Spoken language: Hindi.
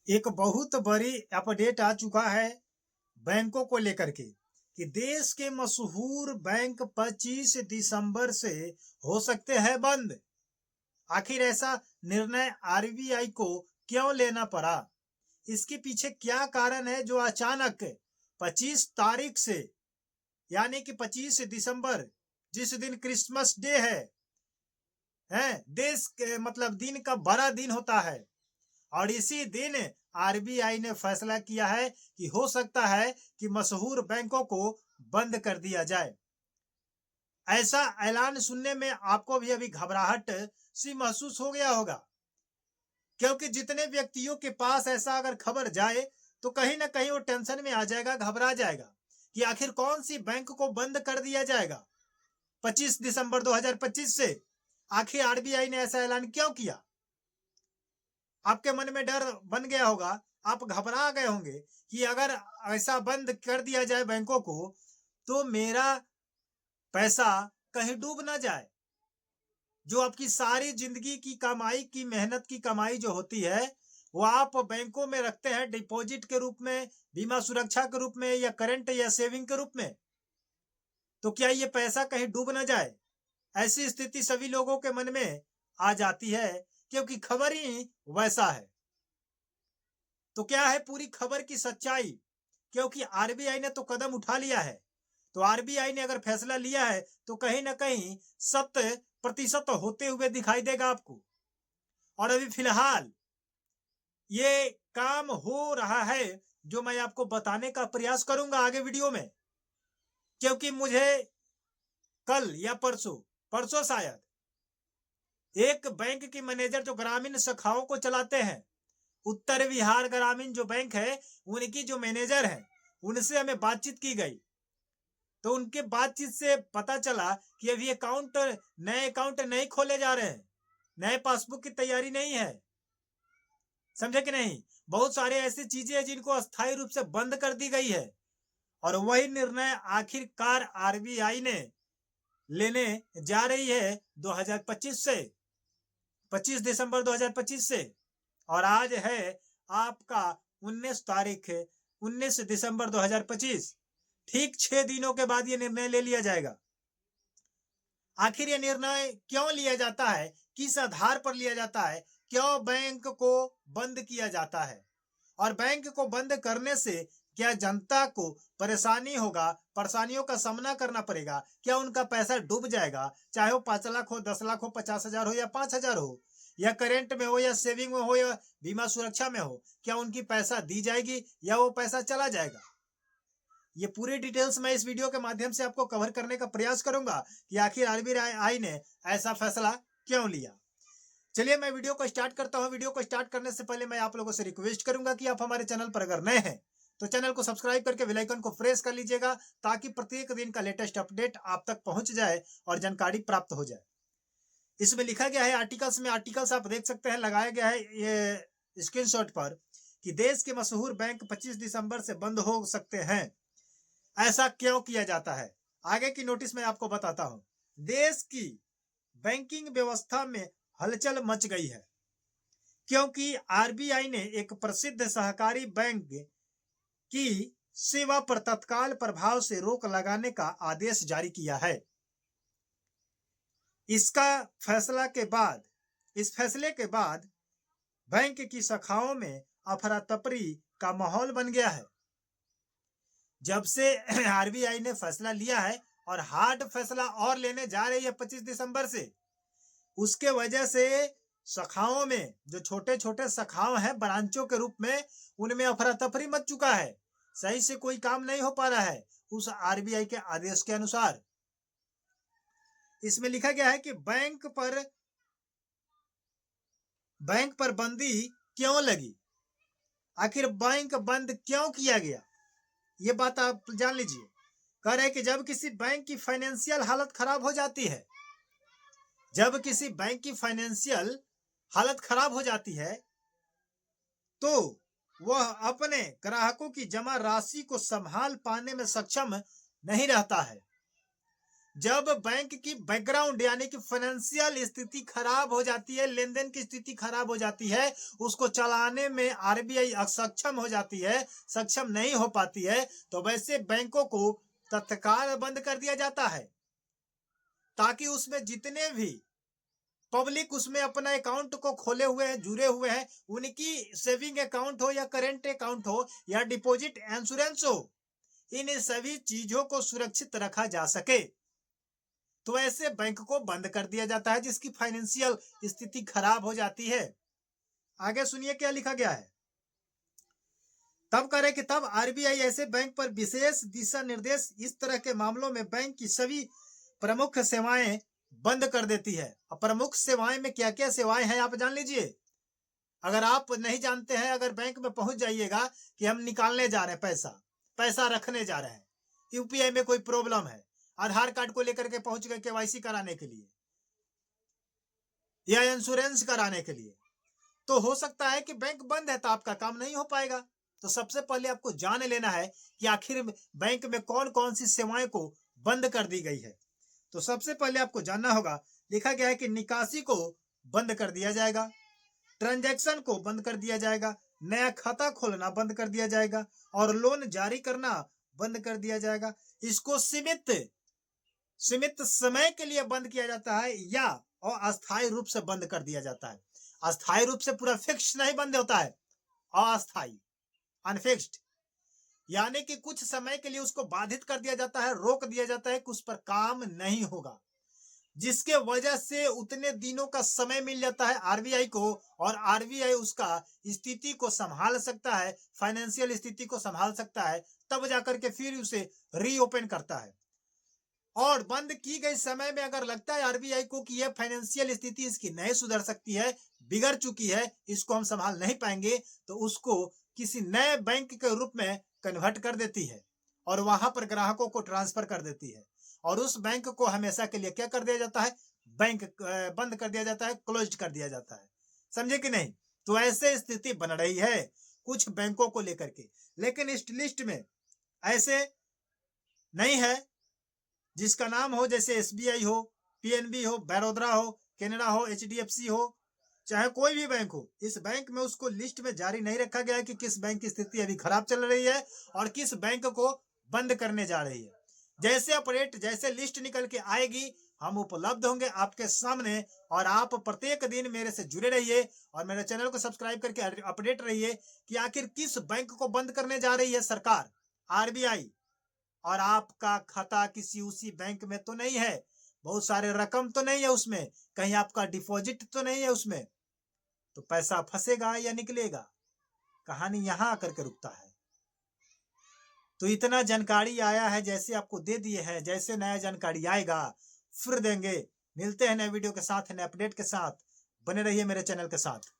एक बहुत बड़ी अपडेट आ चुका है बैंकों को लेकर के कि देश के मशहूर बैंक 25 दिसंबर से हो सकते हैं बंद। आखिर ऐसा निर्णय आरबीआई को क्यों लेना पड़ा? इसके पीछे क्या कारण है जो अचानक 25 तारीख से यानी कि 25 दिसंबर जिस दिन क्रिसमस डे है देश के मतलब दिन का बड़ा दिन होता है और इसी दिन आरबीआई ने फैसला किया है कि हो सकता है कि मशहूर बैंकों को बंद कर दिया जाए। ऐसा ऐलान सुनने में आपको भी अभी घबराहट सी महसूस हो गया होगा, क्योंकि जितने व्यक्तियों के पास ऐसा अगर खबर जाए तो कहीं ना कहीं वो टेंशन में आ जाएगा, घबरा जाएगा कि आखिर कौन सी बैंक को बंद कर दिया जाएगा 25 दिसंबर 2025 से। आखिर आरबीआई ने ऐसा ऐलान क्यों किया? आपके मन में डर बन गया होगा, आप घबरा गए होंगे कि अगर ऐसा बंद कर दिया जाए बैंकों को तो मेरा पैसा कहीं डूब ना जाए। जो आपकी सारी जिंदगी की कमाई की मेहनत की कमाई जो होती है वो आप बैंकों में रखते हैं डिपॉजिट के रूप में, बीमा सुरक्षा के रूप में या करंट या सेविंग के रूप में, तो क्या ये पैसा कहीं डूब ना जाए? ऐसी स्थिति सभी लोगों के मन में आ जाती है, क्योंकि खबर ही वैसा है। तो क्या है पूरी खबर की सच्चाई? क्योंकि आरबीआई ने तो कदम उठा लिया है, तो आरबीआई ने अगर फैसला लिया है तो कहीं ना कहीं 100% होते हुए दिखाई देगा आपको। और अभी फिलहाल ये काम हो रहा है जो मैं आपको बताने का प्रयास करूंगा आगे वीडियो में, क्योंकि मुझे कल या परसों परसों शायद एक बैंक की मैनेजर जो ग्रामीण शाखाओं को चलाते हैं, उत्तर बिहार ग्रामीण जो बैंक है उनकी जो मैनेजर है उनसे हमें बातचीत की गई। तो उनके बातचीत से पता चला कि अभी नए अकाउंट नहीं खोले जा रहे हैं, नए पासबुक की तैयारी नहीं है। समझे कि नहीं? बहुत सारे ऐसी चीजें हैं जिनको अस्थायी रूप से बंद कर दी गई है और वही निर्णय आखिरकार आरबीआई ने लेने जा रही है 2025 से, 25 दिसंबर 2025 से। और आज है आपका 19 तारीख, 19 दिसंबर 2025। ठीक 6 दिनों के बाद ये निर्णय ले लिया जाएगा। आखिर ये निर्णय क्यों लिया जाता है, किस आधार पर लिया जाता है, क्यों बैंक को बंद किया जाता है और बैंक को बंद करने से क्या जनता को परेशानी होगा, परेशानियों का सामना करना पड़ेगा, क्या उनका पैसा डूब जाएगा, चाहे वो 5 लाख हो, 10 लाख हो, 50,000 हो या 5,000 हो, या करेंट में हो या सेविंग में हो या बीमा सुरक्षा में हो, क्या उनकी पैसा दी जाएगी या वो पैसा चला जाएगा? ये पूरी डिटेल्स मैं इस वीडियो के माध्यम से आपको कवर करने का प्रयास करूंगा कि आखिर आरबीआई ने ऐसा फैसला क्यों लिया। चलिए मैं वीडियो को स्टार्ट करता हूं। वीडियो को स्टार्ट करने से पहले मैं आप लोगों से रिक्वेस्ट करूंगा कि आप हमारे चैनल पर अगर नए हैं तो चैनल को सब्सक्राइब करके बेल आइकन को प्रेस कर लीजिएगा, ताकि प्रत्येक दिन का लेटेस्ट अपडेट आप तक पहुंच जाए और जानकारी प्राप्त हो जाए। इसमें लिखा गया है आर्टिकल्स में, आर्टिकल्स आप देख सकते हैं, लगाया गया है ये स्क्रीनशॉट पर कि देश के मशहूर बैंक 25 दिसंबर से बंद हो सकते हैं। ऐसा क्यों किया जाता है आगे की नोटिस में आपको बताता हूं। देश की बैंकिंग व्यवस्था में हलचल मच गई है, क्योंकि आरबीआई ने एक प्रसिद्ध सहकारी बैंक की सेवा पर तत्काल प्रभाव से रोक लगाने का आदेश जारी किया है। इसका फैसला के बाद इस फैसले के बाद बैंक की शाखाओं में अफरा तफरी का माहौल बन गया है। जब से आरबीआई ने फैसला लिया है और हार्ड फैसला और लेने जा रही है 25 दिसंबर से, उसके वजह से शाखाओं में जो छोटे छोटे शाखाओं हैं ब्रांचों के रूप में, उनमें अफरा तफरी मच चुका है। सही से कोई काम नहीं हो पा रहा है उस आरबीआई के आदेश के अनुसार। इसमें लिखा गया है कि बैंक पर बंदी क्यों लगी, आखिर बैंक बंद क्यों किया गया, ये बात आप जान लीजिए। कह रहे कि जब किसी बैंक की फाइनेंशियल हालत खराब हो जाती है, जब किसी बैंक की फाइनेंशियल हालत खराब हो जाती है तो वह अपने ग्राहकों की जमा राशि को संभाल पाने में सक्षम नहीं रहता है, जब बैंक की बैकग्राउंड यानी कि फाइनेंशियल स्थिति खराब हो जाती है, लेन देन की स्थिति खराब हो जाती है, उसको चलाने में आरबीआई असक्षम हो जाती है, सक्षम नहीं हो पाती है, तो वैसे बैंकों को तत्काल बंद कर दिया जाता है, ताकि उसमें जितने भी पब्लिक उसमें अपना अकाउंट को खोले हुए हैं, जुड़े हुए हैं, उनकी सेविंग अकाउंट हो या करेंट अकाउंट हो या डिपॉजिट इंश्योरेंस हो, इन सभी चीजों को सुरक्षित रखा जा सके। तो ऐसे बैंक को बंद कर दिया जाता है जिसकी फाइनेंशियल स्थिति खराब हो जाती है। आगे सुनिए क्या लिखा गया है। तब करे कि तब आरबीआई ऐसे बैंक पर विशेष दिशा निर्देश, इस तरह के मामलों में बैंक की सभी प्रमुख सेवाएं बंद कर देती है। अब प्रमुख सेवाएं में क्या क्या सेवाएं हैं आप जान लीजिए। अगर आप नहीं जानते हैं, अगर बैंक में पहुंच जाइएगा कि हम निकालने जा रहे हैं पैसा रखने जा रहे हैं, यूपीआई में कोई प्रॉब्लम है, आधार कार्ड को लेकर के पहुंच गए केवाईसी कराने के लिए या इंश्योरेंस कराने के लिए, तो हो सकता है कि बैंक बंद है तो आपका काम नहीं हो पाएगा। तो सबसे पहले आपको जान लेना है कि आखिर बैंक में कौन कौन सी सेवाएं को बंद कर दी गई है। तो सबसे पहले आपको जानना होगा, लिखा गया है कि निकासी को बंद कर दिया जाएगा, ट्रांजैक्शन को बंद कर दिया जाएगा, नया खाता खोलना बंद कर दिया जाएगा और लोन जारी करना बंद कर दिया जाएगा। इसको सीमित समय के लिए बंद किया जाता है या और अस्थायी रूप से बंद कर दिया जाता है। अस्थायी रूप से पूरा फिक्स नहीं बंद होता है, अस्थायी अनफिक्स्ड, यानी कि कुछ समय के लिए उसको बाधित कर दिया जाता है, रोक दिया जाता है कि उस पर काम नहीं होगा, जिसके वजह से उतने दिनों का समय मिल जाता है आरबीआई को और आरबीआई उसका स्थिति को संभाल सकता है, फाइनेंशियल स्थिति को संभाल सकता है, तब जाकर के फिर उसे रीओपन करता है। और बंद की गई समय में अगर लगता है आरबीआई को कि यह फाइनेंशियल स्थिति इसकी नहीं सुधर सकती है, बिगड़ चुकी है, इसको हम संभाल नहीं पाएंगे, तो उसको किसी नए बैंक के रूप में कन्वर्ट कर देती है और वहां पर ग्राहकों को ट्रांसफर कर देती है और उस बैंक को हमेशा के लिए क्या कर दिया जाता है, बैंक बंद कर दिया जाता है, क्लोज कर दिया जाता है। समझे कि नहीं। तो ऐसे स्थिति बन रही है कुछ बैंकों को लेकर के, लेकिन इस लिस्ट में ऐसे नहीं है जिसका नाम हो, जैसे एसबीआई हो, पीएनबी हो, बड़ौदा हो, कैनरा हो, एचडीएफसी हो, चाहे कोई भी बैंक हो, इस बैंक में उसको लिस्ट में जारी नहीं रखा गया है कि किस बैंक की स्थिति अभी खराब चल रही है और किस बैंक को बंद करने जा रही है। जैसे लिस्ट निकल के आएगी हम उपलब्ध होंगे आपके सामने और आप प्रत्येक दिन मेरे से जुड़े रहिए और मेरे चैनल को सब्सक्राइब करके अपडेट रहिए कि आखिर किस बैंक को बंद करने जा रही है सरकार, आरबीआई, और आपका खाता किसी उसी बैंक में तो नहीं है, बहुत सारे रकम तो नहीं है उसमें, कहीं आपका डिपॉजिट तो नहीं है उसमें, तो पैसा फंसेगा या निकलेगा, कहानी यहां आकर के रुकता है। तो इतना जानकारी आया है, जैसे आपको दे दिए हैं, जैसे नया जानकारी आएगा फिर देंगे। मिलते हैं नए वीडियो के साथ, नए अपडेट के साथ, बने रहिए मेरे चैनल के साथ।